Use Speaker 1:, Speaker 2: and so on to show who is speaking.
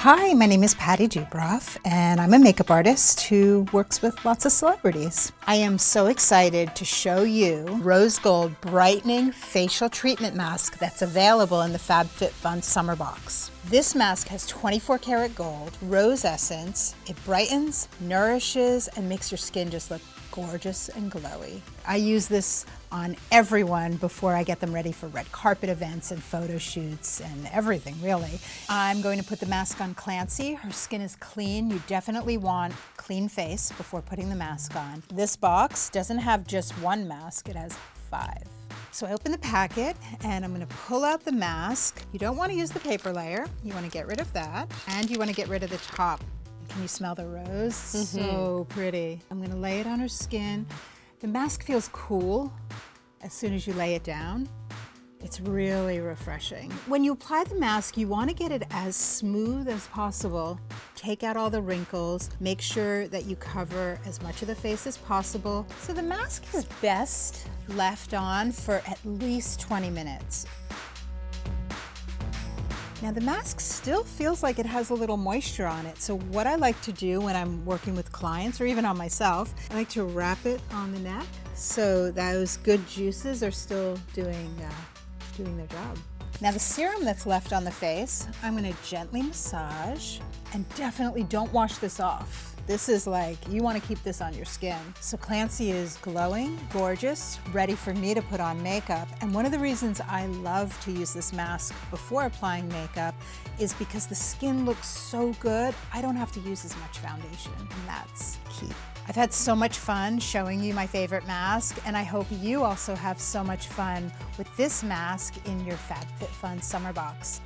Speaker 1: Hi, my name is Patty Dubroff, and I'm a makeup artist who works with lots of celebrities. I am so excited to show you Rose Gold Brightening Facial Treatment Mask that's available in the FabFitFun Summer Box. This mask has 24 karat gold, rose essence. It brightens, nourishes, and makes your skin just look gorgeous and glowy. I use this on everyone before I get them ready for red carpet events and photo shoots and everything, really. I'm going to put the mask on Clancy. Her skin is clean. You definitely want clean face before putting the mask on. This box doesn't have just one mask, it has 5. So I open the packet and I'm going to pull out the mask. You don't want to use the paper layer. You want to get rid of that, and you want to get rid of the top. Can you smell the rose? So pretty. I'm going to lay it on her skin. The mask feels cool as soon as you lay it down. It's really refreshing. When you apply the mask, you want to get it as smooth as possible. Take out all the wrinkles. Make sure that you cover as much of the face as possible. So the mask is best left on for at least 20 minutes. Now the mask still feels like it has a little moisture on it. So what I like to do when I'm working with clients or even on myself, I like to wrap it on the neck so those good juices are still doing their job. Now the serum that's left on the face, I'm going to gently massage, and definitely don't wash this off. This is like, you want to keep this on your skin. So Clancy is glowing, gorgeous, ready for me to put on makeup. And one of the reasons I love to use this mask before applying makeup is because the skin looks so good, I don't have to use as much foundation, and that's key. I've had so much fun showing you my favorite mask, and I hope you also have so much fun with this mask in your FabFitFun Summer Box.